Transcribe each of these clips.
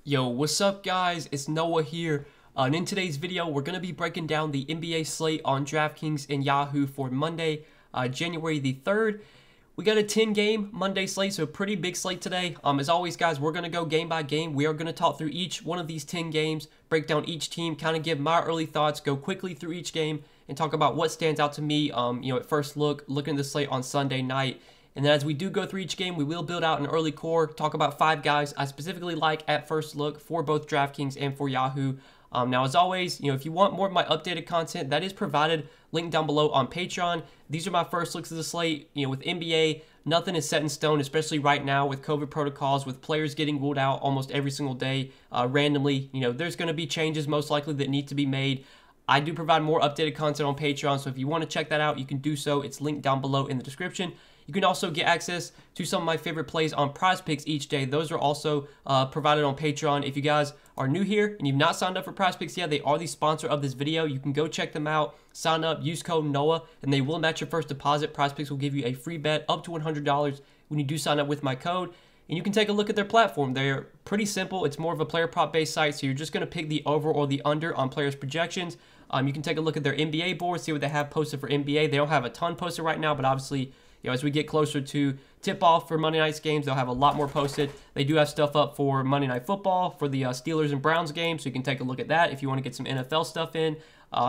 Yo, what's up guys? It's Noah here. And in today's video, we're going to be breaking down the NBA slate on Draftkings and Yahoo for Monday, January the 3rd. We got a 10-game Monday slate, so a pretty big slate today. As always, guys, we're going to go game by game. We are going to talk through each one of these 10 games, break down each team, kind of give my early thoughts, go quickly through each game, and talk about what stands out to me, at first looking at the slate on Sunday night. And then as we do go through each game, we will build out an early core, talk about 5 guys I specifically like at first look for both DraftKings and for Yahoo. Now, as always, if you want more of my updated content, that is provided, linked down below on Patreon. These are my first looks of the slate. With NBA, nothing is set in stone, especially right now with COVID protocols, with players getting ruled out almost every single day randomly. There's going to be changes most likely that need to be made. I do provide more updated content on Patreon, so if you want to check that out, you can do so. It's linked down below in the description. You can also get access to some of my favorite plays on PrizePicks each day. Those are also provided on Patreon. If you guys are new here and you've not signed up for PrizePicks yet, they are the sponsor of this video. You can go check them out, sign up, use code NOAH, and they will match your first deposit. PrizePicks will give you a free bet up to $100 when you do sign up with my code. And you can take a look at their platform. They're pretty simple. It's more of a player prop based site, so you're just going to pick the over or the under on players' projections. You can take a look at their NBA board, see what they have posted for NBA. They don't have a ton posted right now, but obviously, as we get closer to tip-off for Monday night's games, they'll have a lot more posted. They do have stuff up for Monday Night Football, for the Steelers and Browns game, so you can take a look at that if you want to get some NFL stuff in.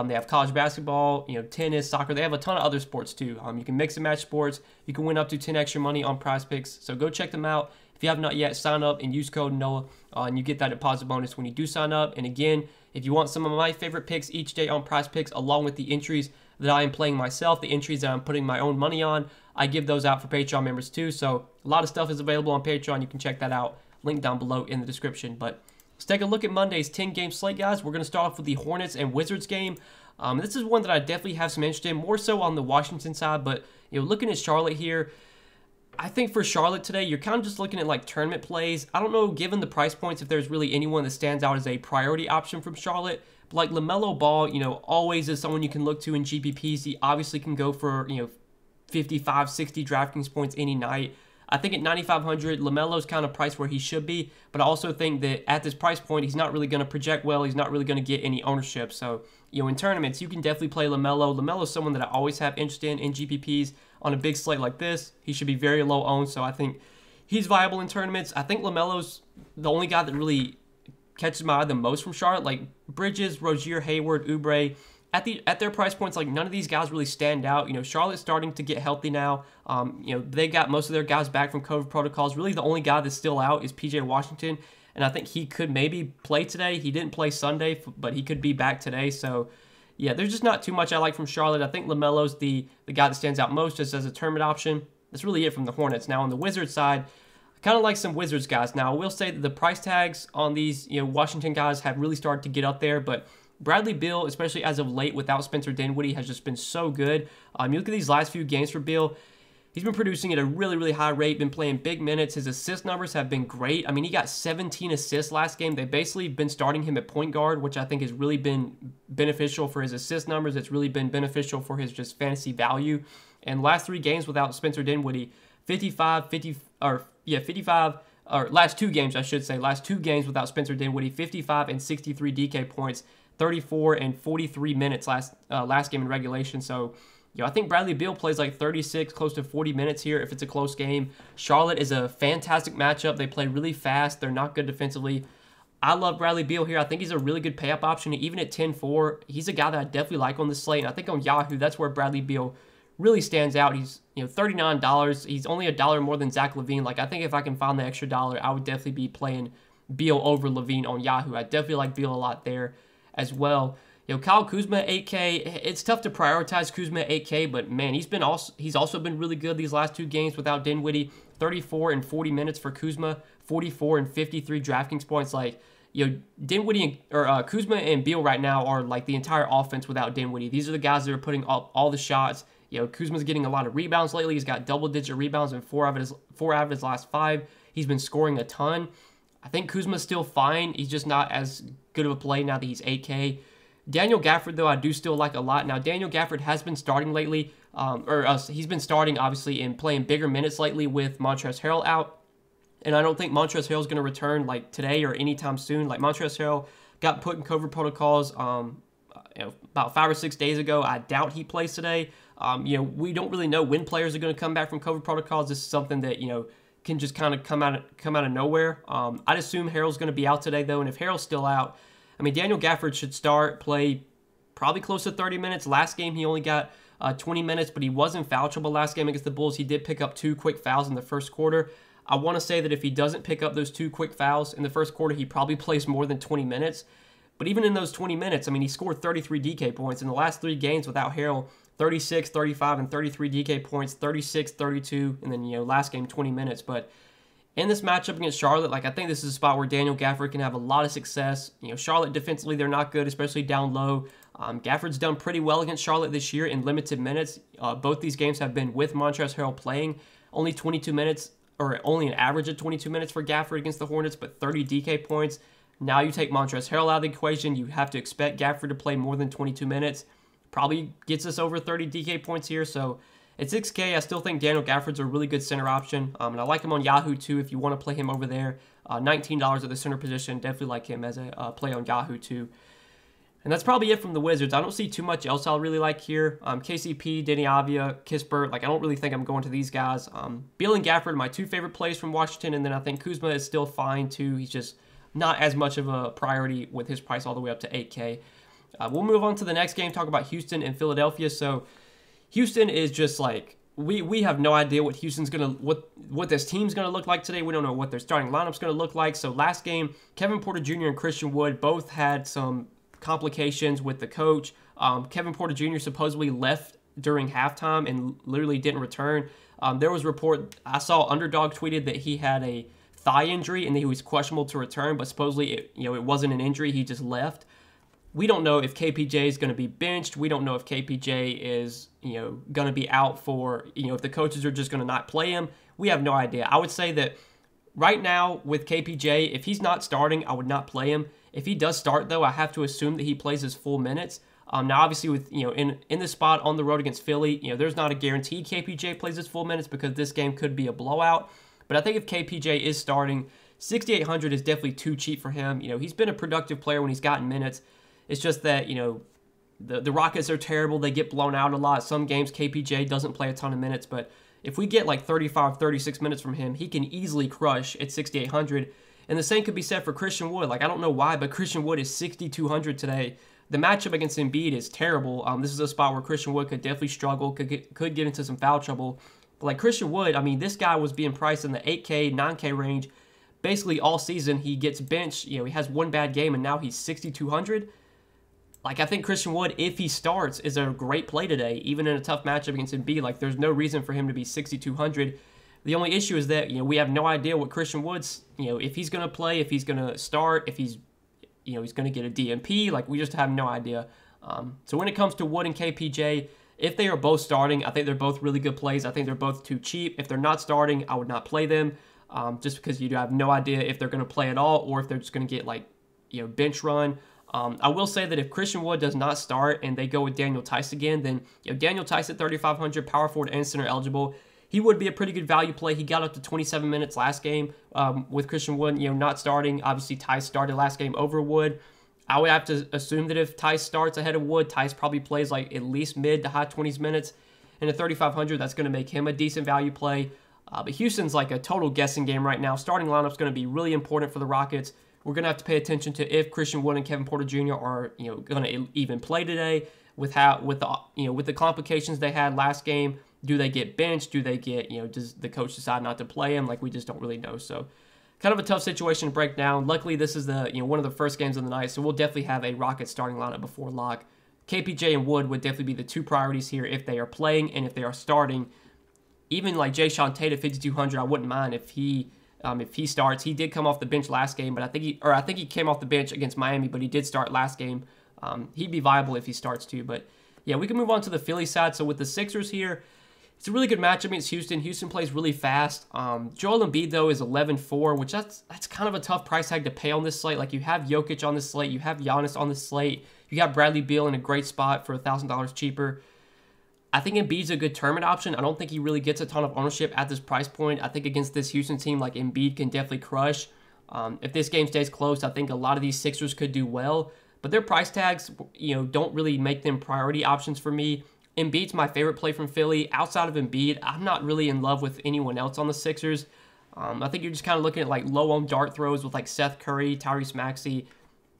They have college basketball, tennis, soccer. They have a ton of other sports too. You can mix and match sports. You can win up to 10 extra money on PrizePicks, so go check them out. If you have not yet, sign up and use code NOAH, and you get that deposit bonus when you do sign up. And again, if you want some of my favorite picks each day on PrizePicks, along with the entries that I am playing myself, the entries that I'm putting my own money on, I give those out for Patreon members too. So a lot of stuff is available on Patreon. You can check that out. Link down below in the description. But let's take a look at Monday's 10-game slate, guys. We're going to start off with the Hornets and Wizards game. This is one that I definitely have some interest in, more so on the Washington side. But looking at Charlotte here, I think for Charlotte today, you're kind of just looking at like tournament plays. I don't know, given the price points, if there's really anyone that stands out as a priority option from Charlotte. But like LaMelo Ball, always is someone you can look to in GPPs. He obviously can go for, 55, 60 DraftKings points any night. I think at 9,500, LaMelo's kind of priced where he should be, but I also think that at this price point, he's not really going to project well. He's not really going to get any ownership. So, in tournaments, you can definitely play LaMelo. LaMelo's someone that I always have interest in GPPs. On a big slate like this, he should be very low owned, so I think he's viable in tournaments. I think LaMelo's the only guy that really catches my eye the most from Charlotte. Like Bridges, Rozier, Hayward, Oubre, at their price points, like none of these guys really stand out. Charlotte's starting to get healthy now. They got most of their guys back from COVID protocols. Really, the only guy that's still out is PJ Washington, and I think he could maybe play today. He didn't play Sunday, but he could be back today. So, yeah, there's just not too much I like from Charlotte. I think LaMelo's the guy that stands out most just as a tournament option. That's really it from the Hornets. Now, on the Wizards side, I kind of like some Wizards guys. Now, I will say that the price tags on these Washington guys have really started to get up there, but Bradley Beal, especially as of late without Spencer Dinwiddie, has just been so good. You look at these last few games for Beal, he's been producing at a really, really high rate, been playing big minutes. His assist numbers have been great. He got 17 assists last game. They've basically been starting him at point guard, which I think has really been beneficial for his assist numbers. It's really been beneficial for his just fantasy value. And last 3 games without Spencer Dinwiddie, 55, or last 2 games, I should say. Last 2 games without Spencer Dinwiddie, 55 and 63 DK points, 34 and 43 minutes last game in regulation. So, I think Bradley Beal plays like 36, close to 40 minutes here if it's a close game. Charlotte is a fantastic matchup. They play really fast. They're not good defensively. I love Bradley Beal here. I think he's a really good pay-up option. Even at 10-4, he's a guy that I definitely like on the slate. And I think on Yahoo, that's where Bradley Beal really stands out. He's $39. He's only $1 more than Zach LaVine. Like, I think if I can find the extra dollar, I would definitely be playing Beal over LaVine on Yahoo. I definitely like Beal a lot there as well. Kyle Kuzma 8K. It's tough to prioritize Kuzma 8K, but man, he's also been really good these last 2 games without Dinwiddie. 34 and 40 minutes for Kuzma, 44 and 53 DraftKings points. Like, Dinwiddie or Kuzma and Beal right now are like the entire offense without Dinwiddie. These are the guys that are putting up all the shots. Kuzma's getting a lot of rebounds lately. He's got double-digit rebounds in 4 out of his last 5. He's been scoring a ton. I think Kuzma's still fine. He's just not as good of a play now that he's 8K. Daniel Gafford, though, I do still like a lot. Now, Daniel Gafford has been starting lately, he's been starting, obviously, and playing bigger minutes lately with Montrezl Harrell out. And I don't think Montrezl Harrell is going to return like today or anytime soon. Like Montrezl Harrell got put in COVID protocols about 5 or 6 days ago. I doubt he plays today. We don't really know when players are going to come back from COVID protocols. This is something that can just kind of come out of nowhere. I'd assume Harrell's going to be out today though, and if Harrell's still out, I mean Daniel Gafford should play probably close to 30 minutes. Last game he only got 20 minutes, but he was in foul trouble last game against the Bulls. He did pick up 2 quick fouls in the first quarter. I want to say that if he doesn't pick up those 2 quick fouls in the first quarter, he probably plays more than 20 minutes. But even in those 20 minutes, I mean, he scored 33 DK points in the last 3 games without Harrell. 36, 35, and 33 DK points, 36, 32, and then, last game, 20 minutes. But in this matchup against Charlotte, like, I think this is a spot where Daniel Gafford can have a lot of success. Charlotte defensively, they're not good, especially down low. Gafford's done pretty well against Charlotte this year in limited minutes. Both these games have been with Montrezl Harrell playing. Only 22 minutes, or only an average of 22 minutes for Gafford against the Hornets, but 30 DK points. Now you take Montrezl Harrell out of the equation, you have to expect Gafford to play more than 22 minutes. Probably gets us over 30 DK points here, so at 6K, I still think Daniel Gafford's a really good center option, and I like him on Yahoo too if you want to play him over there. $19 at the center position, definitely like him as a play on Yahoo too. And that's probably it from the Wizards. I don't see too much else I really like here. KCP, Denny Avia, Kispert, like I don't really think I'm going to these guys. Beal and Gafford are my 2 favorite plays from Washington, and then I think Kuzma is still fine too. He's just not as much of a priority with his price all the way up to 8K. We'll move on to the next game, talk about Houston and Philadelphia. So Houston is just like, we have no idea what Houston's going to, what this team's going to look like today. We don't know what their starting lineup's going to look like. So last game, Kevin Porter Jr. and Christian Wood both had some complications with the coach. Kevin Porter Jr. supposedly left during halftime and literally didn't return. There was a report, I saw Underdog tweeted that he had a thigh injury and that he was questionable to return, but supposedly it wasn't an injury, he just left. We don't know if KPJ is going to be benched. We don't know if KPJ is, going to be out for, if the coaches are just going to not play him. We have no idea. I would say that right now with KPJ, if he's not starting, I would not play him. If he does start, though, I have to assume that he plays his full minutes. Now, obviously, with in the spot on the road against Philly, there's not a guaranteed KPJ plays his full minutes because this game could be a blowout. But I think if KPJ is starting, 6,800 is definitely too cheap for him. He's been a productive player when he's gotten minutes. It's just that, the Rockets are terrible. They get blown out a lot. Some games KPJ doesn't play a ton of minutes, but if we get like 35, 36 minutes from him, he can easily crush at 6,800. And the same could be said for Christian Wood. Like, I don't know why, but Christian Wood is 6,200 today. The matchup against Embiid is terrible. This is a spot where Christian Wood could definitely struggle, could get into some foul trouble. But like Christian Wood, I mean, this guy was being priced in the 8K, 9K range basically all season. He gets benched. He has one bad game, and now he's 6,200. Like, I think Christian Wood, if he starts, is a great play today, even in a tough matchup against Embiid. Like, there's no reason for him to be 6,200. The only issue is that, we have no idea what Christian Wood's, if he's going to play, if he's going to start, if he's, he's going to get a DMP. Like, we just have no idea. So when it comes to Wood and KPJ, if they are both starting, I think they're both really good plays. I think they're both too cheap. If they're not starting, I would not play them, just because you have no idea if they're going to play at all or if they're just going to get, like, bench run. I will say that if Christian Wood does not start and they go with Daniel Tice again, then Daniel Tice at 3,500, power forward and center eligible, he would be a pretty good value play. He got up to 27 minutes last game with Christian Wood, not starting. Obviously, Tice started last game over Wood. I would have to assume that if Tice starts ahead of Wood, Tice probably plays like at least mid to high 20s minutes. And at 3,500, that's going to make him a decent value play. But Houston's like a total guessing game right now. Starting lineup's going to be really important for the Rockets. We're going to have to pay attention to if Christian Wood and Kevin Porter Jr. are, going to even play today with the complications they had last game. Do they get benched? Do they get, does the coach decide not to play him? Like, we just don't really know. So kind of a tough situation to break down. Luckily, this is the, one of the first games of the night. So we'll definitely have a Rockets starting lineup before lock. KPJ and Wood would definitely be the 2 priorities here if they are playing and if they are starting. Even like Jayshawn Tate at 5,200, I wouldn't mind if he starts. He did come off the bench last game, but I think he came off the bench against Miami, but he did start last game. He'd be viable if he starts too. But yeah, we can move on to the Philly side. So with the Sixers here, it's a really good matchup against Houston. Houston plays really fast. Joel Embiid though is 11-4, which that's kind of a tough price tag to pay on this slate. Like, you have Jokic on this slate, you have Giannis on this slate, you got Bradley Beal in a great spot for $1,000 cheaper. I think Embiid's a good tournament option. I don't think he really gets a ton of ownership at this price point. I think against this Houston team, like Embiid can definitely crush. If this game stays close, I think a lot of these Sixers could do well. But their price tags, don't really make them priority options for me. Embiid's my favorite play from Philly. Outside of Embiid, I'm not really in love with anyone else on the Sixers. I think you're just kind of looking at like low on dart throws with like Seth Curry, Tyrese Maxey.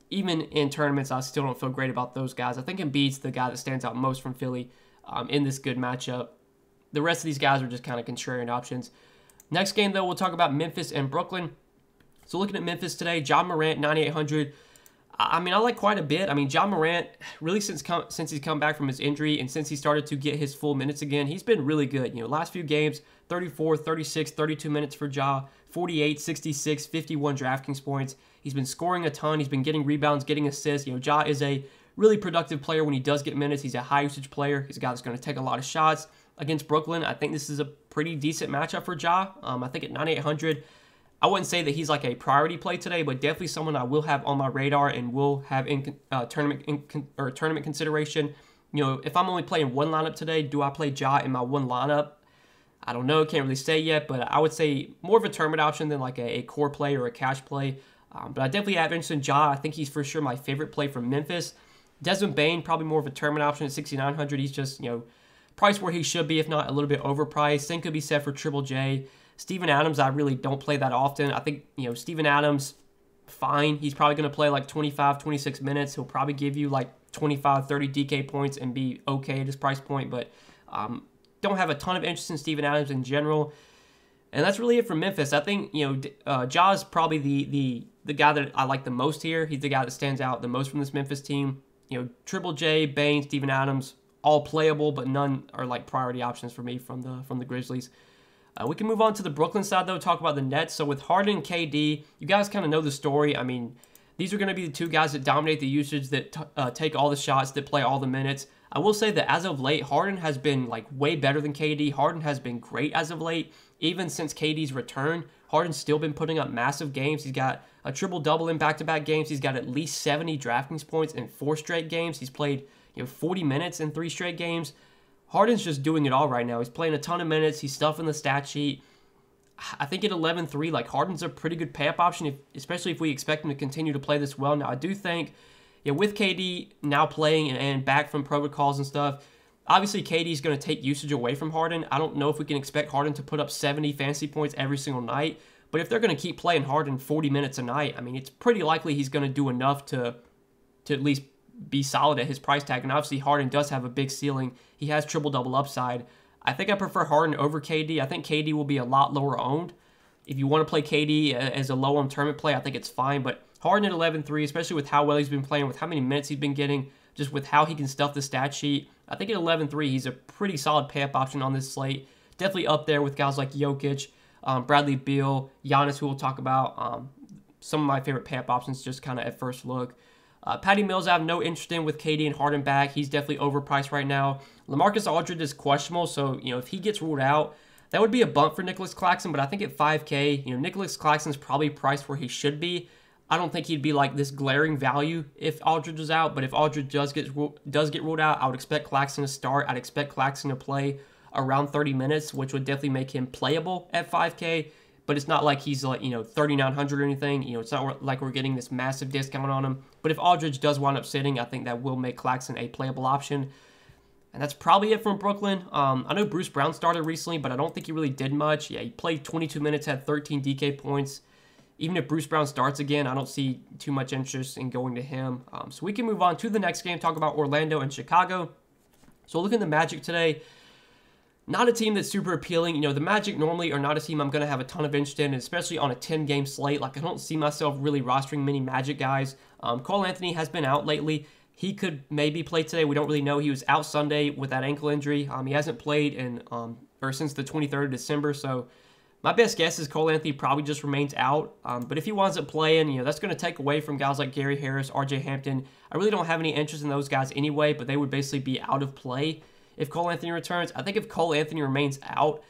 Even in tournaments, I still don't feel great about those guys. I think Embiid's the guy that stands out most from Philly in this good matchup. The rest of these guys are just kind of contrarian options. Next game, though, we'll talk about Memphis and Brooklyn. So looking at Memphis today, Ja Morant, 9,800. I mean, I like quite a bit. I mean, Ja Morant, really since he's come back from his injury and since he started to get his full minutes again, he's been really good. Last few games, 34, 36, 32 minutes for Ja, 48, 66, 51 DraftKings points. He's been scoring a ton. He's been getting rebounds, getting assists. Ja is a really productive player when he does get minutes. He's a high-usage player. He's a guy that's going to take a lot of shots. Against Brooklyn, I think this is a pretty decent matchup for Ja. I think at 9,800, I wouldn't say that he's like a priority play today, but definitely someone I will have on my radar and will have in tournament consideration. If I'm only playing one lineup today, do I play Ja in my one lineup? I don't know. Can't really say yet, but I would say more of a tournament option than like a core play or a cash play. But I definitely have interest in Ja. I think he's for sure my favorite play from Memphis. Desmond Bane, probably more of a tournament option at 6,900. He's just, priced where he should be, if not a little bit overpriced. Same could be said for Triple J. Steven Adams, I really don't play that often. I think, Steven Adams, fine. He's probably going to play like 25, 26 minutes. He'll probably give you like 25, 30 DK points and be okay at his price point. But don't have a ton of interest in Steven Adams in general. And that's really it for Memphis. I think, Ja's probably the guy that I like the most here. He's the guy that stands out the most from this Memphis team. Triple J, Bane, Steven Adams, all playable, but none are like priority options for me from the Grizzlies. We can move on to the Brooklyn side, though, talk about the Nets. So with Harden and KD, you guys kind of know the story. I mean, these are going to be the two guys that dominate the usage, that take all the shots, that play all the minutes. I will say that as of late, Harden has been like way better than KD. Harden has been great as of late. Even since KD's return, Harden's still been putting up massive games. He's got a triple-double in back-to-back games. He's got at least 70 DraftKings points in 4 straight games. He's played 40 minutes in 3 straight games. Harden's just doing it all right now. He's playing a ton of minutes. He's stuffing the stat sheet. I think at 11-3, like Harden's a pretty good pay-up option, especially if we expect him to continue to play this well. Now, I do think, with KD now playing and back from protocols and stuff, obviously KD's going to take usage away from Harden. I don't know if we can expect Harden to put up 70 fantasy points every single night, but if they're going to keep playing Harden 40 minutes a night, I mean, it's pretty likely he's going to do enough to at least be solid at his price tag. And obviously Harden does have a big ceiling. He has triple-double upside. I think I prefer Harden over KD. I think KD will be a lot lower owned. If you want to play KD as a low-owned tournament play, I think it's fine. But Harden at 11-3, especially with how well he's been playing, with how many minutes he's been getting, just with how he can stuff the stat sheet, I think at 11-3, he's a pretty solid pay-up option on this slate. Definitely up there with guys like Jokic, Bradley Beal, Giannis, who we'll talk about. Some of my favorite pay-up options just kind of at first look. Patty Mills, I have no interest in with KD and Harden back. He's definitely overpriced right now. LaMarcus Aldridge is questionable, so if he gets ruled out, that would be a bump for Nicholas Claxton. But I think at 5K, Nicholas Claxton's probably priced where he should be. I don't think he'd be like this glaring value if Aldridge is out. But if Aldridge does get ruled out, I would expect Claxton to start. I'd expect Claxton to play around 30 minutes, which would definitely make him playable at 5K. But it's not like he's like, 3,900 or anything. It's not like we're getting this massive discount on him. But if Aldridge does wind up sitting, I think that will make Claxton a playable option. And that's probably it from Brooklyn. I know Bruce Brown started recently, but I don't think he really did much. Yeah, he played 22 minutes, had 13 DK points. Even if Bruce Brown starts again, I don't see too much interest in going to him. So we can move on to the next game, talk about Orlando and Chicago. So looking at the Magic today, not a team that's super appealing. The Magic normally are not a team I'm going to have a ton of interest in, especially on a 10-game slate. Like, I don't see myself really rostering many Magic guys. Cole Anthony has been out lately. He could maybe play today. We don't really know. He was out Sunday with that ankle injury. He hasn't played since the 23rd of December. So my best guess is Cole Anthony probably just remains out. But if he winds up playing, that's going to take away from guys like Gary Harris, RJ Hampton. I really don't have any interest in those guys anyway, but they would basically be out of play if Cole Anthony returns. I think if Cole Anthony remains out,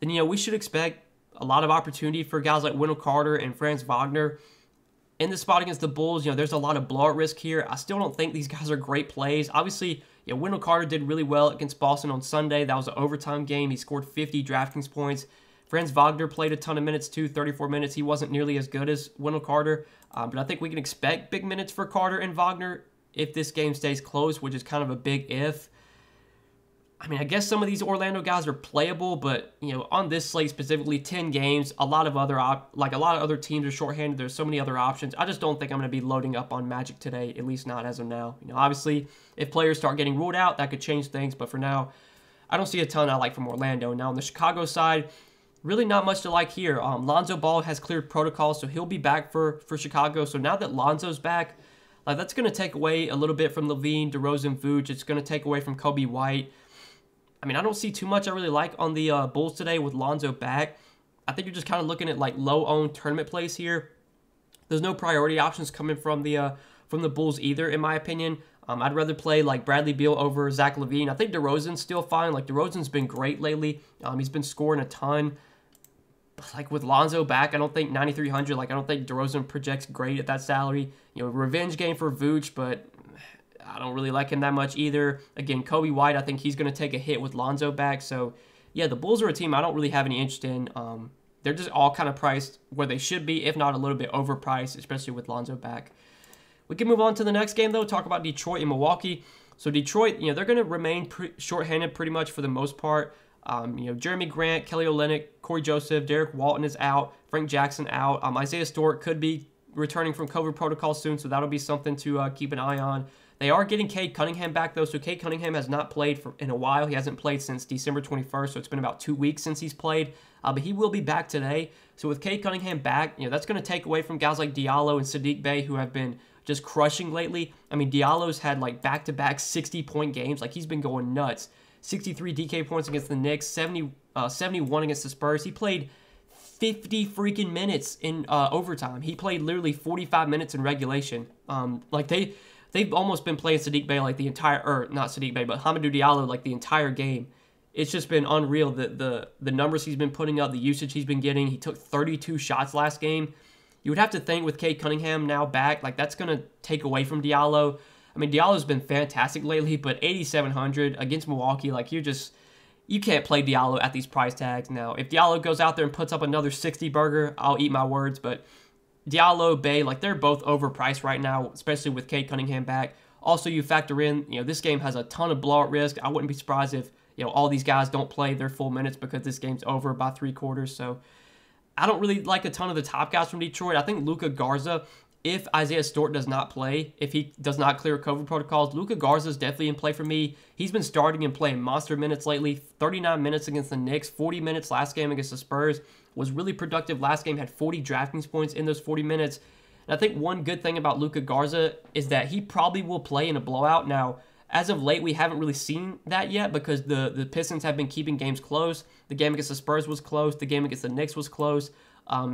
then, we should expect a lot of opportunity for guys like Wendell Carter and Franz Wagner. In the spot against the Bulls, there's a lot of blowout risk here. I still don't think these guys are great plays. Obviously, Yeah, Wendell Carter did really well against Boston on Sunday. That was an overtime game. He scored 50 DraftKings points. Franz Wagner played a ton of minutes too, 34 minutes. He wasn't nearly as good as Wendell Carter, but I think we can expect big minutes for Carter and Wagner if this game stays close, which is kind of a big if. I mean, I guess some of these Orlando guys are playable, but on this slate specifically, 10 games, a lot of other teams are shorthanded. There's so many other options. I just don't think I'm going to be loading up on Magic today, at least not as of now. Obviously, if players start getting ruled out, that could change things, but for now, I don't see a ton I like from Orlando. Now, on the Chicago side, really not much to like here. Lonzo Ball has cleared protocol, so he'll be back for Chicago. So now that Lonzo's back, that's going to take away a little bit from LaVine, DeRozan, Vooch. It's going to take away from Kobe White. I mean, I don't see too much I really like on the Bulls today with Lonzo back. I think you're just kind of looking at low-owned tournament plays here. There's no priority options coming from the Bulls either, in my opinion. I'd rather play Bradley Beal over Zach LaVine. I think DeRozan's still fine. DeRozan's been great lately. He's been scoring a ton. But with Lonzo back, I don't think 9,300. I don't think DeRozan projects great at that salary. Revenge game for Vooch, but I don't really like him that much either. Again, Kobe White, I think he's going to take a hit with Lonzo back. So, yeah, the Bulls are a team I don't really have any interest in. They're just all kind of priced where they should be, if not a little bit overpriced, especially with Lonzo back. We can move on to the next game, though, talk about Detroit and Milwaukee. So, Detroit, they're going to remain shorthanded pretty much for the most part. Jeremy Grant, Kelly Olynyk, Corey Joseph, Derek Walton is out, Frank Jackson out. Isaiah Stewart could be returning from COVID protocol soon, so that'll be something to keep an eye on. They are getting Cade Cunningham back, though, so Cade Cunningham has not played in a while. He hasn't played since December 21st, so it's been about 2 weeks since he's played, but he will be back today. So with Cade Cunningham back, that's going to take away from guys like Diallo and Sadiq Bey, who have been just crushing lately. I mean, Diallo's had back-to-back 60-point games. He's been going nuts. 63 DK points against the Knicks, 71 against the Spurs. He played 50 freaking minutes in overtime. He played literally 45 minutes in regulation. They've almost been playing Sadiq Bey the entire, or not Sadiq Bey, but Hamidou Diallo the entire game. It's just been unreal, the numbers he's been putting up, the usage he's been getting. He took 32 shots last game. You would have to think with Cade Cunningham now back, that's going to take away from Diallo. I mean, Diallo's been fantastic lately, but 8,700 against Milwaukee, you can't play Diallo at these price tags. Now, if Diallo goes out there and puts up another 60 burger, I'll eat my words, but Diallo, Bey, they're both overpriced right now, especially with Cade Cunningham back. Also, you factor in, this game has a ton of blowout risk. I wouldn't be surprised if, all these guys don't play their full minutes because this game's over by 3/4. So, I don't really like a ton of the top guys from Detroit. I think Luka Garza, if Isaiah Stewart does not play, if he does not clear COVID protocols, Luka Garza is definitely in play for me. He's been starting and playing monster minutes lately. 39 minutes against the Knicks, 40 minutes last game against the Spurs. Was really productive last game, had 40 DraftKings points in those 40 minutes. And I think one good thing about Luka Garza is that he probably will play in a blowout. Now, as of late, we haven't really seen that yet because the Pistons have been keeping games close. The game against the Spurs was close. The game against the Knicks was close.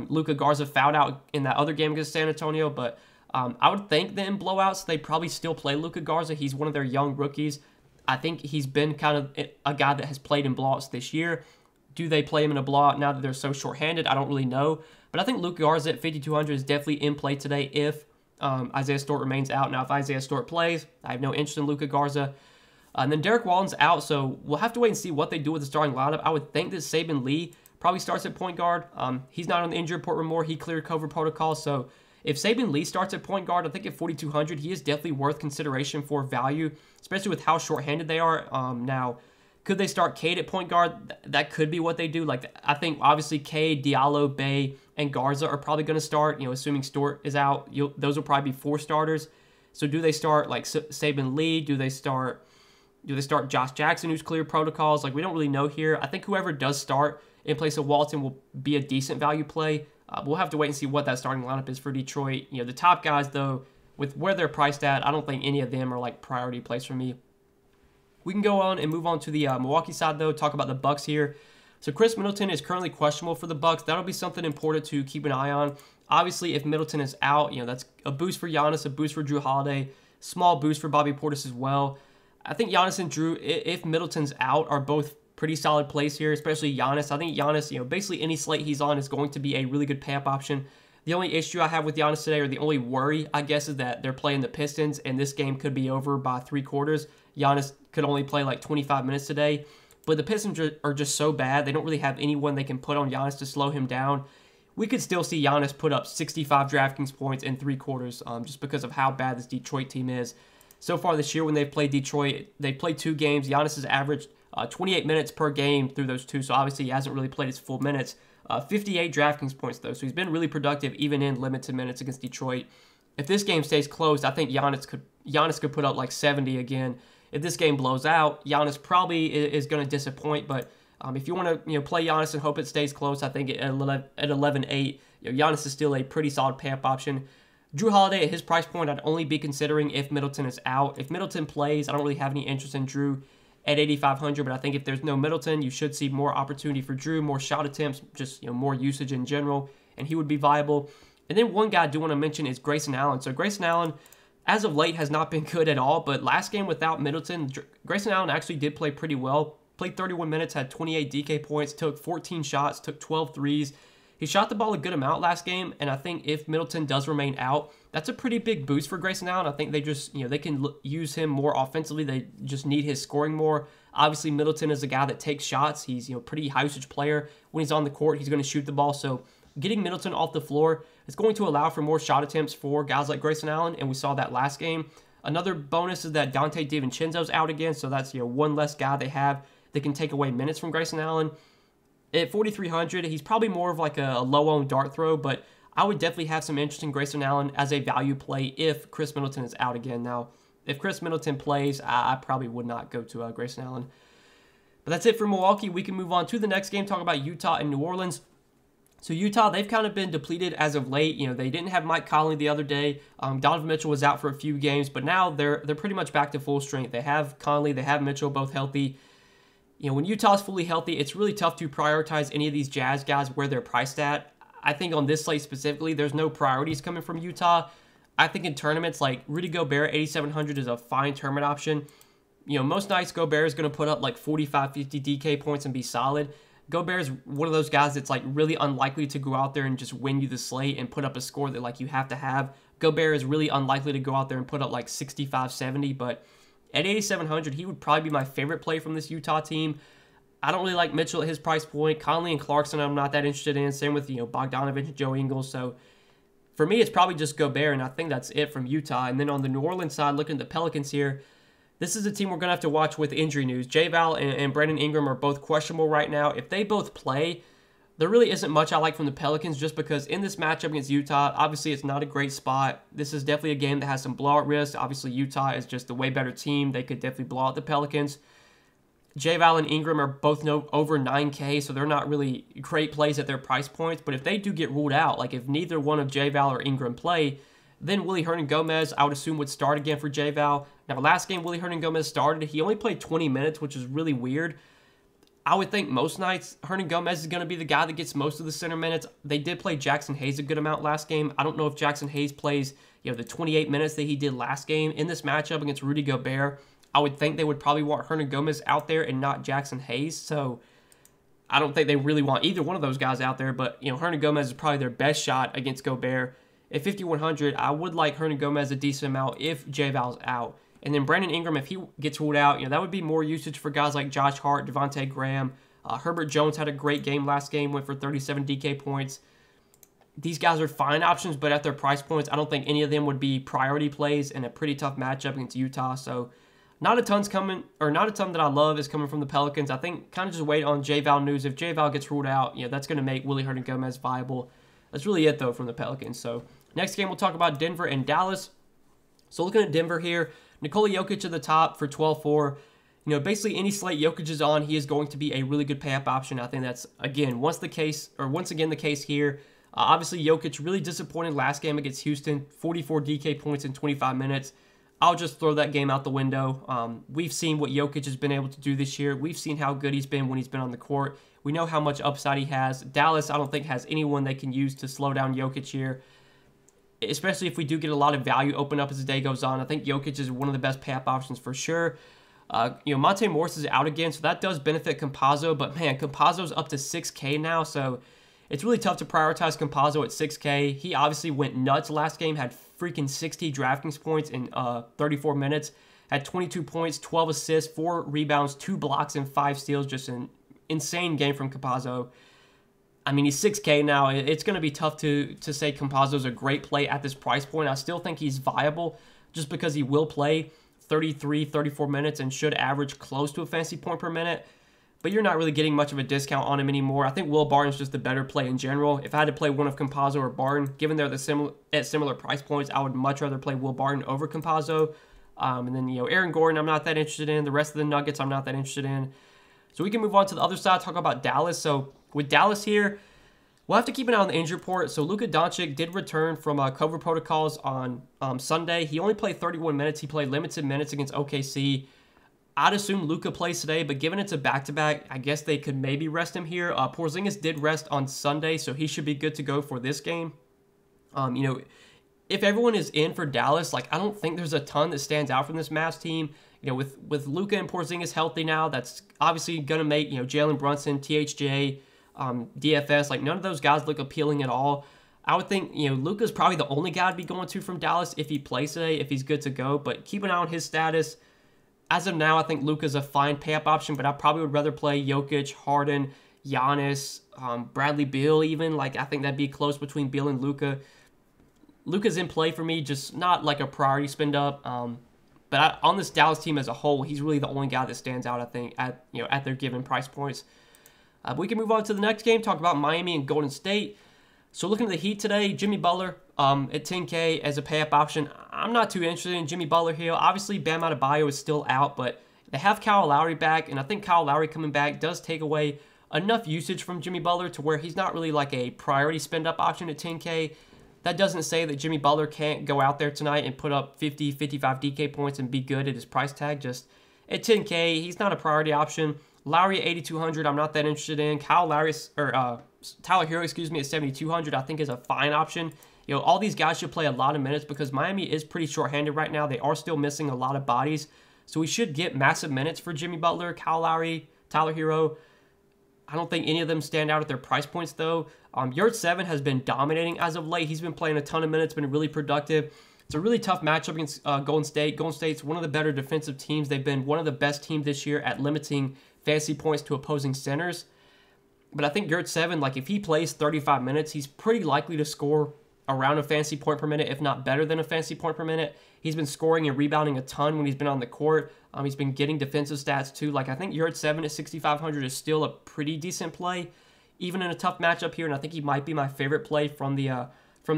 Luka Garza fouled out in that other game against San Antonio, but I would think that in blowouts, they probably still play Luka Garza. He's one of their young rookies. I think he's been kind of a guy that has played in blowouts this year. Do they play him in a blowout now that they're so shorthanded? I don't really know. But I think Luka Garza at 5,200 is definitely in play today if Isaiah Stewart remains out. Now, if Isaiah Stewart plays, I have no interest in Luka Garza. And then Derek Walton's out, so we'll have to wait and see what they do with the starting lineup. I would think that Saben Lee probably starts at point guard. He's not on the injured report anymore. He cleared COVID protocol, so if Saben Lee starts at point guard, I think at 4,200, he is definitely worth consideration for value, especially with how shorthanded they are. Now, could they start Cade at point guard? That could be what they do. I think, obviously, Cade, Diallo, Bey, and Garza are probably going to start, assuming Stewart is out. Those will probably be 4 starters. So do they start, Saben Lee? Do they start Josh Jackson, who's cleared protocols? We don't really know here. I think whoever does start in place of Walton will be a decent value play. We'll have to wait and see what that starting lineup is for Detroit. The top guys, though, with where they're priced at, I don't think any of them are priority plays for me. We can go on and move on to the Milwaukee side, though, talk about the Bucks here. So Chris Middleton is currently questionable for the Bucks. That'll be something important to keep an eye on. Obviously, if Middleton is out, that's a boost for Giannis, a boost for Drew Holiday, small boost for Bobby Portis as well. I think Giannis and Drew, if Middleton's out, are both pretty solid plays here, especially Giannis. I think Giannis, basically any slate he's on is going to be a really good pay-up option. The only issue I have with Giannis today, or the only worry, I guess, is that they're playing the Pistons, and this game could be over by 3/4. Giannis could only play like 25 minutes today. But the Pistons are just so bad. They don't really have anyone they can put on Giannis to slow him down. We could still see Giannis put up 65 DraftKings points in 3/4 just because of how bad this Detroit team is. So far this year when they've played Detroit, they played 2 games. Giannis has averaged 28 minutes per game through those 2, so obviously he hasn't really played his full minutes. 58 DraftKings points, though, so he's been really productive even in limited minutes against Detroit. If this game stays close, I think Giannis could put up like 70 again. If this game blows out, Giannis probably is going to disappoint, but if you want to play Giannis and hope it stays close, I think at 11-8, Giannis is still a pretty solid pay-up option. Drew Holiday, at his price point, I'd only be considering if Middleton is out. If Middleton plays, I don't really have any interest in Drew at 8,500, but I think if there's no Middleton, you should see more opportunity for Drew, more shot attempts, just more usage in general, and he would be viable. And then one guy I do want to mention is Grayson Allen. So Grayson Allen, as of late, has not been good at all, but last game without Middleton, Grayson Allen actually did play pretty well. Played 31 minutes, had 28 DK points, took 14 shots, took 12 threes. He shot the ball a good amount last game, and I think if Middleton does remain out, that's a pretty big boost for Grayson Allen. I think they just, they can use him more offensively. They just need his scoring more. Obviously, Middleton is a guy that takes shots. He's, pretty high usage player. When he's on the court, he's going to shoot the ball. So getting Middleton off the floor is going to allow for more shot attempts for guys like Grayson Allen, and we saw that last game. Another bonus is that Dante DiVincenzo's out again, so that's, one less guy they have that can take away minutes from Grayson Allen. At 4,300, he's probably more of like a low-owned dart throw, but I would definitely have some interest in Grayson Allen as a value play if Chris Middleton is out again. Now, if Chris Middleton plays, I probably would not go to Grayson Allen. But that's it for Milwaukee. We can move on to the next game, talk about Utah and New Orleans. So Utah, they've kind of been depleted as of late. They didn't have Mike Conley the other day. Donovan Mitchell was out for a few games, but now they're pretty much back to full strength. They have Conley, they have Mitchell, both healthy. When Utah's fully healthy, it's really tough to prioritize any of these Jazz guys where they're priced at. I think on this slate specifically, there's no priorities coming from Utah. I think in tournaments, like Rudy Gobert, 8,700 is a fine tournament option. Most nights Gobert is going to put up like 45, 50 DK points and be solid. Gobert is one of those guys that's like really unlikely to go out there and just win you the slate and put up a score that like you have to have. Gobert is really unlikely to go out there and put up like 65, 70, but at 8,700, he would probably be my favorite play from this Utah team. I don't really like Mitchell at his price point. Conley and Clarkson, I'm not that interested in. Same with, Bogdanovich and Joe Ingles. So for me, it's probably just Gobert, and I think that's it from Utah. And then on the New Orleans side, looking at the Pelicans here, this is a team we're going to have to watch with injury news. J-Val and Brandon Ingram are both questionable right now. If they both play, there really isn't much I like from the Pelicans just because in this matchup against Utah, obviously it's not a great spot. This is definitely a game that has some blowout risk. Obviously Utah is just a way better team. They could definitely blow out the Pelicans. J-Val and Ingram are both over 9K, so they're not really great plays at their price points. But if they do get ruled out, like if neither one of J-Val or Ingram play, then Willy Hernangomez, I would assume, would start again for J-Val. Now, last game Willy Hernangomez started, he only played 20 minutes, which is really weird. I would think most nights Hernangomez is going to be the guy that gets most of the center minutes. They did play Jackson Hayes a good amount last game. I don't know if Jackson Hayes plays, the 28 minutes that he did last game in this matchup against Rudy Gobert. I would think they would probably want Hernangomez out there and not Jackson Hayes. So I don't think they really want either one of those guys out there. But, Hernangomez is probably their best shot against Gobert. At 5,100, I would like Hernangomez a decent amount if J-Val's out. And then Brandon Ingram, if he gets ruled out, that would be more usage for guys like Josh Hart, Devontae Graham. Herbert Jones had a great game last game, went for 37 DK points. These guys are fine options, but at their price points, I don't think any of them would be priority plays in a pretty tough matchup against Utah. So not a ton that I love is coming from the Pelicans. I think kind of just wait on J-Val news. If J-Val gets ruled out, that's going to make Willy Hernangomez viable. That's really it, though, from the Pelicans. So next game, we'll talk about Denver and Dallas. So looking at Denver here, Nikola Jokic at the top for 12-4. Basically any slate Jokic is on, he is going to be a really good pay-up option. I think that's, once again the case here. Obviously, Jokic really disappointed last game against Houston, 44 DK points in 25 minutes. I'll just throw that game out the window. We've seen what Jokic has been able to do this year. We've seen how good he's been when he's been on the court. We know how much upside he has. Dallas, I don't think, has anyone they can use to slow down Jokic here, especially if we do get a lot of value open up as the day goes on. I think Jokic is one of the best pay-up options for sure. Monte Morris is out again, so that does benefit Campazzo, but man, Campazzo's up to 6K now, so It's really tough to prioritize Campazzo at 6K. He obviously went nuts last game, had freaking 60 DraftKings points in 34 minutes, had 22 points, 12 assists, 4 rebounds, 2 blocks, and 5 steals. Just an insane game from Campazzo. I mean, he's 6K now. It's going to be tough to say Campazzo's a great play at this price point. I still think he's viable just because he will play 33, 34 minutes and should average close to a fantasy point per minute. But you're not really getting much of a discount on him anymore. I think Will Barton's just the better play in general. If I had to play one of Campazzo or Barton, given they're at similar price points, I would much rather play Will Barton over Campazzo. And then, Aaron Gordon, I'm not that interested in. The rest of the Nuggets, I'm not that interested in. So we can move on to the other side, talk about Dallas. So with Dallas here, we'll have to keep an eye on the injury report. So Luka Doncic did return from COVID protocols on Sunday. He only played 31 minutes. He played limited minutes against OKC. I'd assume Luka plays today, but given it's a back-to-back, I guess they could maybe rest him here. Porzingis did rest on Sunday, so he should be good to go for this game. If everyone is in for Dallas, I don't think there's a ton that stands out from this Mavs team. With Luka and Porzingis healthy now, that's obviously going to make, Jalen Brunson, THJ, DFS, none of those guys look appealing at all. I would think, Luka's probably the only guy to be going to from Dallas if he plays today, if he's good to go, but keep an eye on his status. As of now, I think Luka's a fine pay-up option, but I probably would rather play Jokic, Harden, Giannis, Bradley Beal even. I think that'd be close between Beal and Luka. Luka's in play for me, just not a priority spend up. But on this Dallas team as a whole, he's really the only guy that stands out, I think, at their given price points. But we can move on to the next game, talk about Miami and Golden State. So looking at the Heat today, Jimmy Butler at 10K as a pay-up option. I'm not too interested in Jimmy Butler here. Obviously, Bam Adebayo is still out, but they have Kyle Lowry back, and I think Kyle Lowry coming back does take away enough usage from Jimmy Butler to where he's not really a priority spend-up option at 10K. That doesn't say that Jimmy Butler can't go out there tonight and put up 50, 55 DK points and be good at his price tag. Just at 10K, he's not a priority option. Lowry at 8,200, I'm not that interested in. Tyler Hero, at 7,200, I think is a fine option. All these guys should play a lot of minutes because Miami is pretty short-handed right now. They are still missing a lot of bodies. So we should get massive minutes for Jimmy Butler, Kyle Lowry, Tyler Hero. I don't think any of them stand out at their price points, though. Yurt 7 has been dominating as of late. He's been playing a ton of minutes, been really productive. It's a really tough matchup against Golden State. Golden State's one of the better defensive teams. They've been one of the best teams this year at limiting fantasy points to opposing centers. But I think Yurt 7, if he plays 35 minutes, he's pretty likely to score around a fantasy point per minute, if not better than a fantasy point per minute. He's been scoring and rebounding a ton when he's been on the court. He's been getting defensive stats too. I think Yurt 7 at 6,500 is still a pretty decent play, even in a tough matchup here. And I think he might be my favorite play from the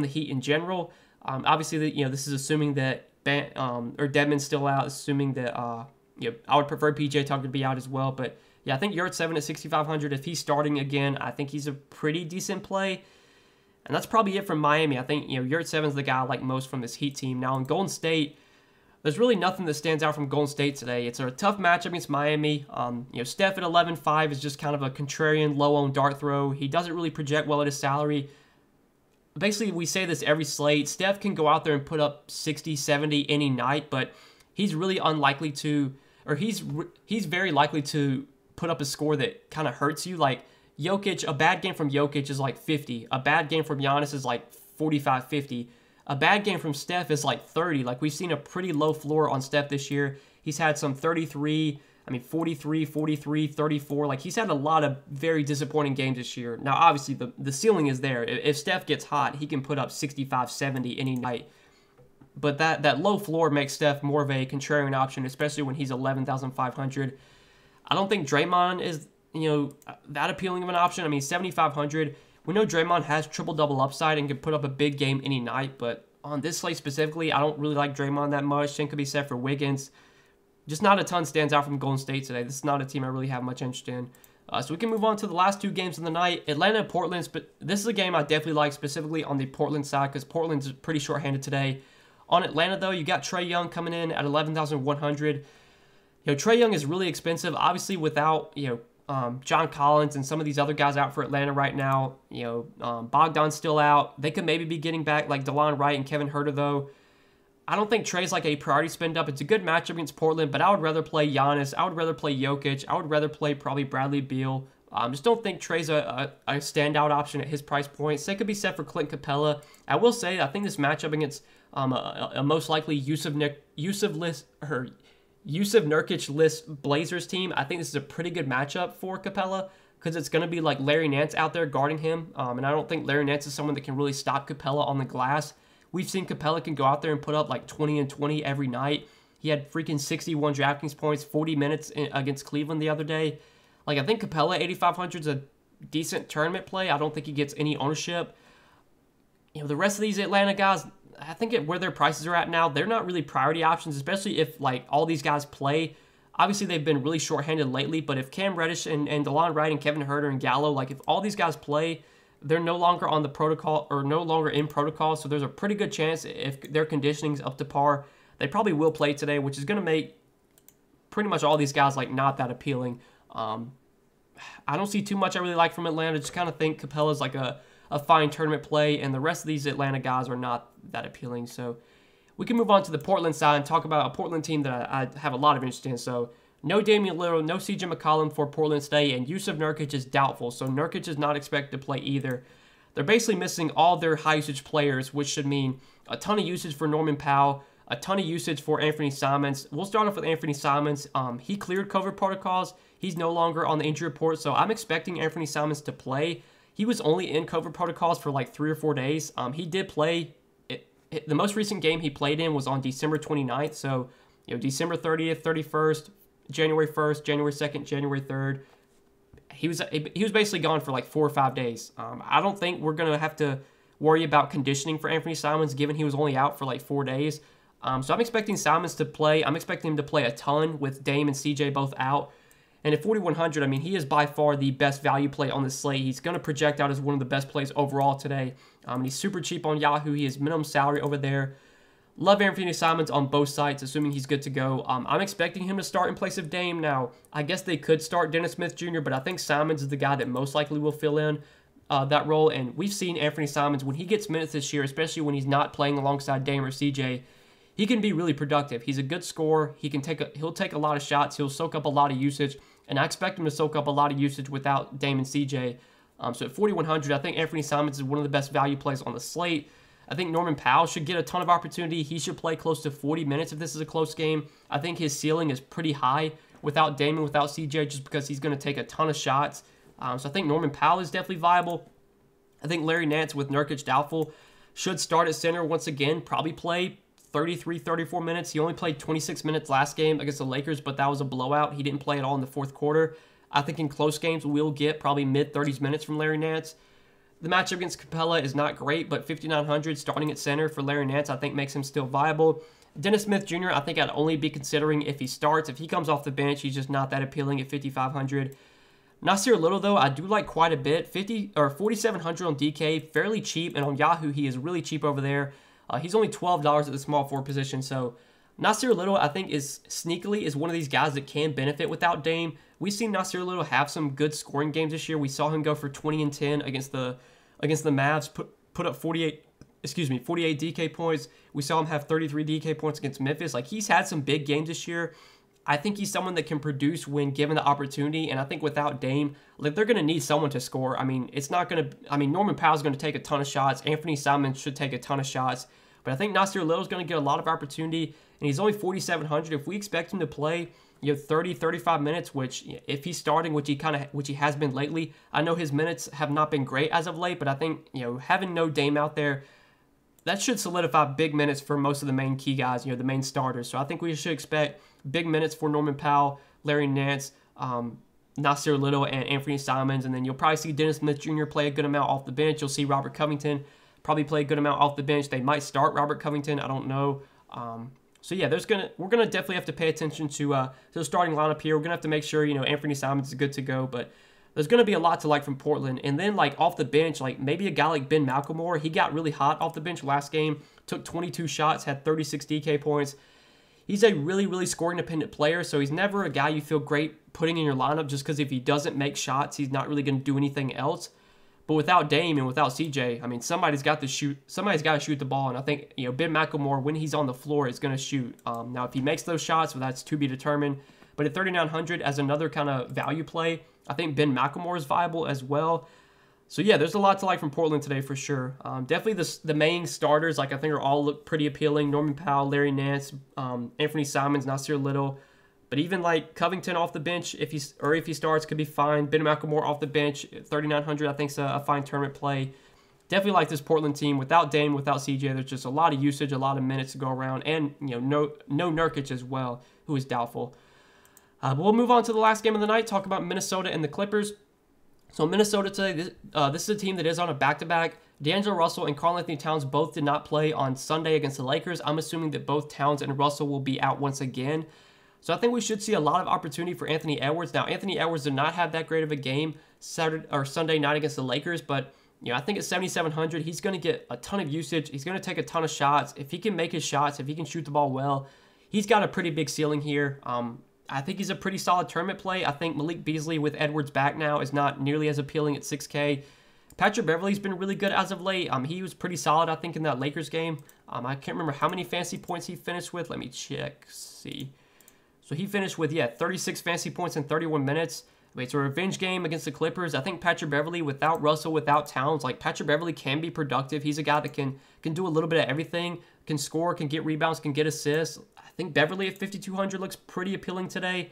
Heat in general. Obviously, this is assuming that Dedmon's still out. Assuming that I would prefer PJ Tucker to be out as well. But yeah, I think Yurt 7 at 6,500. If he's starting again, I think he's a pretty decent play. And that's probably it from Miami. I think, Yurt 7's the guy I like most from this Heat team. Now, in Golden State, there's really nothing that stands out from Golden State today. It's a tough matchup against Miami. Steph at 11.5 is just kind of a contrarian, low-owned dart throw. He doesn't really project well at his salary. Basically, we say this every slate. Steph can go out there and put up 60, 70 any night, but he's really unlikely to, or he's very likely to put up a score that kind of hurts you. Jokic, a bad game from Jokic is 50. A bad game from Giannis is 45, 50. A bad game from Steph is 30. We've seen a pretty low floor on Steph this year. He's had some 43, 43, 43, 34. He's had a lot of very disappointing games this year. Now, obviously, the ceiling is there. If Steph gets hot, he can put up 65, 70 any night. But that low floor makes Steph more of a contrarian option, especially when he's 11,500. I don't think Draymond is that appealing of an option. 7,500. We know Draymond has triple-double upside and can put up a big game any night, but on this slate specifically, I don't really like Draymond that much. Same could be said for Wiggins. Just not a ton stands out from Golden State today. This is not a team I really have much interest in. So we can move on to the last two games of the night. Atlanta and Portland, but this is a game I definitely like, specifically on the Portland side, because Portland's pretty short-handed today. On Atlanta, though, you got Trae Young coming in at 11,100. Trae Young is really expensive, obviously without, John Collins and some of these other guys out for Atlanta right now. Bogdan's still out. They could maybe be getting back DeLon Wright and Kevin Huerter, though. I don't think Trae's a priority spend up. It's a good matchup against Portland, but I would rather play Giannis. I would rather play Jokic. I would rather play probably Bradley Beal Just don't think Trey's a standout option at his price point. Same could be said for Clint Capella. I will say, I think this matchup against a most likely Yusuf Nurkic list Blazers team, I think this is a pretty good matchup for Capella because it's going to be like Larry Nance out there guarding him. And I don't think Larry Nance is someone that can really stop Capella on the glass. We've seen Capella can go out there and put up like 20 and 20 every night. He had freaking 61 DraftKings points, 40 minutes against Cleveland the other day. Like, I think Capella 8,500 is a decent tournament play. I don't think he gets any ownership. The rest of these Atlanta guys, I think where their prices are at now, they're not really priority options, especially if, like, all these guys play. Obviously, they've been really shorthanded lately, but if Cam Reddish and DeLon Wright and Kevin Huerter and Gallo, like, if all these guys play, they're no longer on the protocol or no longer in protocol, so there's a pretty good chance if their conditioning's up to par, they probably will play today, which is going to make pretty much all these guys, like, not that appealing. I don't see too much I really like from Atlanta. Just kind of think Capella's like a fine tournament play, and the rest of these Atlanta guys are not that appealing. So we can move on to the Portland side and talk about a Portland team that I have a lot of interest in. So no Damian Lillard, no CJ McCollum for Portland today, and Yusuf Nurkic is doubtful. So Nurkic is not expected to play either. They're basically missing all their high-usage players, which should mean a ton of usage for Norman Powell, a ton of usage for Anthony Simons. We'll start off with Anthony Simons. He cleared COVID protocols. He's no longer on the injury report, so I'm expecting Anthony Simons to play. He was only in COVID protocols for like 3 or 4 days. He did play. The most recent game he played in was on December 29th, so December 30th, 31st, January 1st, January 2nd, January 3rd. He was basically gone for like 4 or 5 days. I don't think we're going to have to worry about conditioning for Anthony Simons, given he was only out for like 4 days. So I'm expecting Simons to play. I'm expecting him to play a ton with Dame and CJ both out. And at 4,100, I mean, he is by far the best value play on the slate. He's going to project out as one of the best plays overall today. He's super cheap on Yahoo. He has minimum salary over there. Love Anthony Simons on both sides, assuming he's good to go. I'm expecting him to start in place of Dame. Now, I guess they could start Dennis Smith Jr., but I think Simons is the guy that most likely will fill in that role. And we've seen Anthony Simons, when he gets minutes this year, especially when he's not playing alongside Dame or CJ, he can be really productive. He's a good scorer. He'll take a lot of shots. He'll soak up a lot of usage. And I expect him to soak up a lot of usage without Dame and CJ. So at 4,100, I think Anthony Simons is one of the best value plays on the slate. I think Norman Powell should get a ton of opportunity. He should play close to 40 minutes if this is a close game. I think his ceiling is pretty high without Dame and without CJ, just because he's going to take a ton of shots. So I think Norman Powell is definitely viable. I think Larry Nance with Nurkic doubtful should start at center once again, probably play 33, 34 minutes. He only played 26 minutes last game against the Lakers, but that was a blowout. He didn't play at all in the fourth quarter. I think in close games, we'll get probably mid-30s minutes from Larry Nance. The matchup against Capella is not great, but 5,900 starting at center for Larry Nance, I think makes him still viable. Dennis Smith Jr., I think I'd only be considering if he starts. If he comes off the bench, he's just not that appealing at 5,500. Nasir Little, though, I do like quite a bit. 4,700 on DK, fairly cheap, and on Yahoo, he is really cheap over there. He's only $12 at the small forward position, so Nasir Little, I think, is one of these guys that can benefit without Dame. We've seen Nasir Little have some good scoring games this year. We saw him go for 20 and 10 against the Mavs, put up 48 DK points. We saw him have 33 DK points against Memphis. Like, he's had some big games this year. I think he's someone that can produce when given the opportunity, and I think without Dame, like, they're going to need someone to score. I mean, Norman Powell's going to take a ton of shots. Anthony Simons should take a ton of shots. But I think Nasir Little's going to get a lot of opportunity, and he's only 4,700. If we expect him to play 30, 35 minutes, which if he's starting, which he has been lately, I know his minutes have not been great as of late, but I think having no Dame out there, that should solidify big minutes for most of the main key guys, the main starters. So I think we should expect big minutes for Norman Powell, Larry Nance, Nasir Little, and Anthony Simons, and then you'll probably see Dennis Smith Jr. play a good amount off the bench. You'll see Robert Covington probably play a good amount off the bench. They might start Robert Covington. I don't know. So yeah, we're gonna definitely have to pay attention to the starting lineup here. We're gonna have to make sure Anthony Simons is good to go, but there's gonna be a lot to like from Portland. And then like off the bench, like maybe a guy like Ben McLemore, he got really hot off the bench last game. Took 22 shots, had 36 DK points. He's a really, really scoring-dependent player, so he's never a guy you feel great putting in your lineup just because if he doesn't make shots, he's not really going to do anything else. But without Dame and without CJ, I mean, somebody's got to shoot the ball, and I think Ben McLemore, when he's on the floor, is going to shoot. Now, if he makes those shots, well, that's to be determined. But at 3,900, as another kind of value play, I think Ben McLemore is viable as well. So yeah, there's a lot to like from Portland today for sure. Definitely the main starters, like I think, are all look pretty appealing. Norman Powell, Larry Nance, Anthony Simons, Nasir Little. But even like Covington off the bench, if he starts, could be fine. Ben McLemore off the bench, 3,900, I think is a fine tournament play. Definitely like this Portland team. Without Dame, without CJ, there's just a lot of usage, a lot of minutes to go around, and no Nurkic as well, who is doubtful. But we'll move on to the last game of the night. Talk about Minnesota and the Clippers. So Minnesota today, this is a team that is on a back-to-back. D'Angelo Russell and Karl-Anthony Towns both did not play on Sunday against the Lakers. I'm assuming that both Towns and Russell will be out once again. So I think we should see a lot of opportunity for Anthony Edwards. Now, Anthony Edwards did not have that great of a game Sunday night against the Lakers, but I think at 7,700, he's going to get a ton of usage. He's going to take a ton of shots. If he can make his shots, if he can shoot the ball well, he's got a pretty big ceiling here. I think he's a pretty solid tournament play. I think Malik Beasley with Edwards back now is not nearly as appealing at 6K. Patrick Beverley's been really good as of late. He was pretty solid, I think, in that Lakers game. I can't remember how many fantasy points he finished with. Let me check, see. So he finished with, 36 fantasy points in 31 minutes. It's a revenge game against the Clippers. I think Patrick Beverley, without Russell, without Towns, like Patrick Beverley can be productive. He's a guy that can do a little bit of everything, can score, can get rebounds, can get assists. I think Beverley at 5,200 looks pretty appealing today.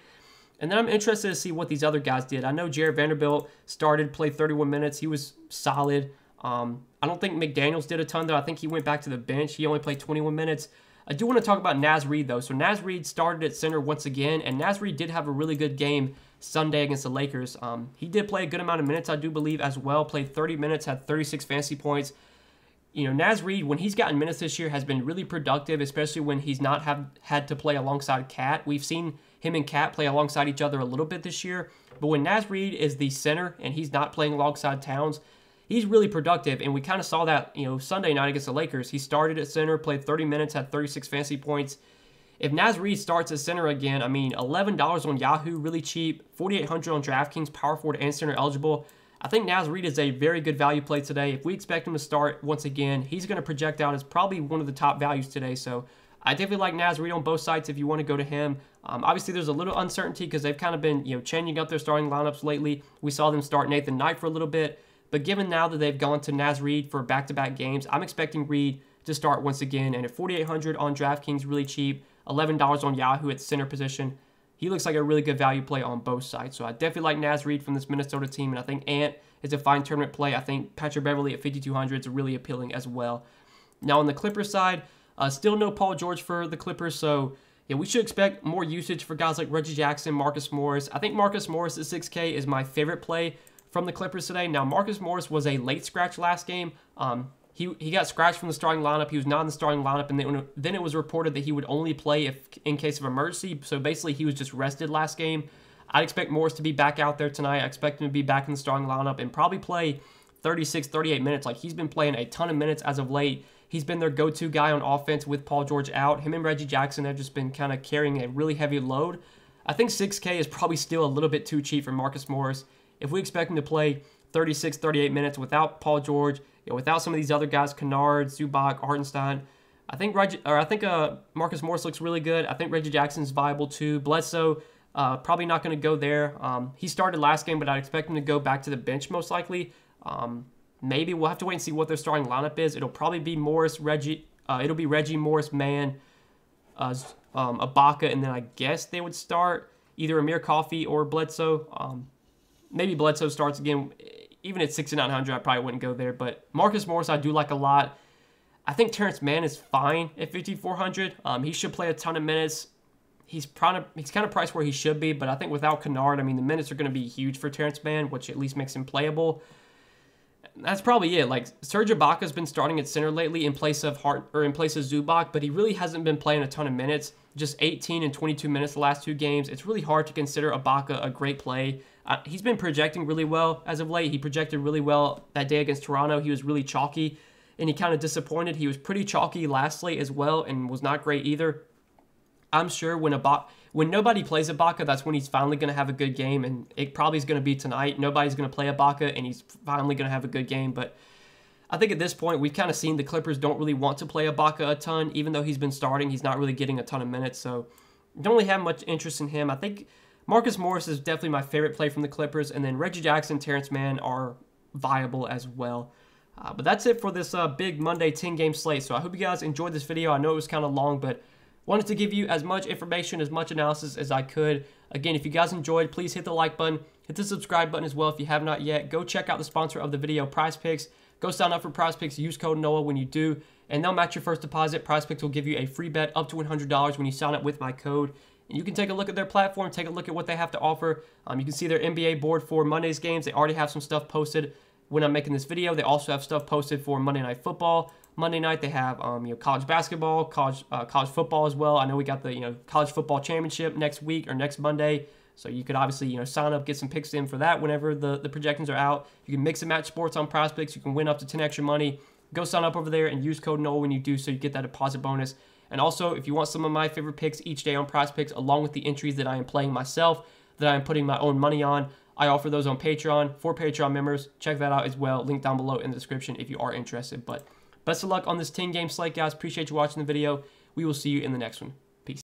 And then I'm interested to see what these other guys did. I know Jared Vanderbilt started, played 31 minutes. He was solid. I don't think McDaniels did a ton, though. I think he went back to the bench. He only played 21 minutes. I do want to talk about Naz Reid, though. So Naz Reid started at center once again, and Naz Reid did have a really good game Sunday against the Lakers. He did play a good amount of minutes, I do believe, as well. Played 30 minutes, had 36 fantasy points. Naz Reid, when he's gotten minutes this year, has been really productive, especially when he's not had to play alongside Cat. We've seen him and Cat play alongside each other a little bit this year, but when Naz Reid is the center and he's not playing alongside Towns, he's really productive, and we kind of saw that, Sunday night against the Lakers. He started at center, played 30 minutes, had 36 fantasy points. If Naz Reid starts at center again, $11 on Yahoo, really cheap, 4,800 on Draftkings, power forward and center eligible. I think Naz Reid is a very good value play today. If we expect him to start once again, he's going to project out as probably one of the top values today. So I definitely like Naz Reid on both sides if you want to go to him. Obviously, there's a little uncertainty because they've kind of been changing up their starting lineups lately. We saw them start Nathan Knight for a little bit. But given now that they've gone to Naz Reid for back-to-back games, I'm expecting Reid to start once again. And at 4,800 on DraftKings, really cheap, $11 on Yahoo at center position, he looks like a really good value play on both sides. So I definitely like Naz Reid from this Minnesota team, and I think Ant is a fine tournament play. I think Patrick Beverley at 5,200 is really appealing as well. Now on the Clippers side, still no Paul George for the Clippers, so we should expect more usage for guys like Reggie Jackson, Marcus Morris. I think Marcus Morris at 6K is my favorite play from the Clippers today. Now, Marcus Morris was a late scratch last game. He got scratched from the starting lineup. He was not in the starting lineup, and then it was reported that he would only play in case of emergency. So basically, he was just rested last game. I'd expect Morris to be back out there tonight. I expect him to be back in the starting lineup and probably play 36, 38 minutes. Like, he's been playing a ton of minutes as of late. He's been their go-to guy on offense with Paul George out. Him and Reggie Jackson have just been kind of carrying a really heavy load. I think 6K is probably still a little bit too cheap for Marcus Morris. If we expect him to play 36, 38 minutes without Paul George, without some of these other guys, Kennard, Zubac, Hartenstein, I think Marcus Morris looks really good. I think Reggie Jackson's viable too. Bledsoe, probably not going to go there. He started last game, but I'd expect him to go back to the bench most likely. Maybe we'll have to wait and see what their starting lineup is. It'll probably be Morris, Reggie. It'll be Reggie, Morris, Mann, Ibaka, and then I guess they would start either Amir Coffey or Bledsoe. Maybe Bledsoe starts again. Even at 6,900, I probably wouldn't go there. But Marcus Morris, I do like a lot. I think Terrence Mann is fine at 5,400. He should play a ton of minutes. He's kind of priced where he should be, but I think without Kennard, the minutes are going to be huge for Terrence Mann, which at least makes him playable. That's probably it. Like, Serge Ibaka's been starting at center lately in place of Zubac, but he really hasn't been playing a ton of minutes. Just 18 and 22 minutes the last two games. It's really hard to consider Ibaka a great play. He's been projecting really well as of late. He projected really well that day against Toronto. He was really chalky, and he kind of disappointed. He was pretty chalky last slate as well and was not great either. I'm sure when nobody plays Ibaka, that's when he's finally going to have a good game, and it probably is going to be tonight. Nobody's going to play Ibaka, and he's finally going to have a good game. But I think at this point, we've kind of seen the Clippers don't really want to play Ibaka a ton. Even though he's been starting, he's not really getting a ton of minutes, so don't really have much interest in him. I think Marcus Morris is definitely my favorite play from the Clippers, and then Reggie Jackson, Terrence Mann are viable as well. But that's it for this big Monday 10-game slate. So I hope you guys enjoyed this video. I know it was kind of long, but wanted to give you as much information, as much analysis as I could. Again, if you guys enjoyed, please hit the like button, hit the subscribe button as well if you have not yet. Go check out the sponsor of the video, PrizePicks. Go sign up for PrizePicks. Use code NOAH when you do, and they'll match your first deposit. PrizePicks will give you a free bet up to $100 when you sign up with my code. And you can take a look at their platform, take a look at what they have to offer. You can see their NBA board for Monday's games. They already have some stuff posted when I'm making this video. They also have stuff posted for Monday Night Football. Monday night they have college basketball, college football as well. I know we got the college football championship next week or next Monday, so you could obviously sign up, get some picks in for that whenever the projections are out. You can mix and match sports on PrizePicks. You can win up to 10 extra money. Go sign up over there and use code NOAH when you do, so you get that deposit bonus. And also, if you want some of my favorite picks each day on PrizePicks, along with the entries that I am playing myself, that I am putting my own money on, I offer those on Patreon for Patreon members. Check that out as well. Link down below in the description if you are interested. But best of luck on this 10-game slate, guys. Appreciate you watching the video. We will see you in the next one.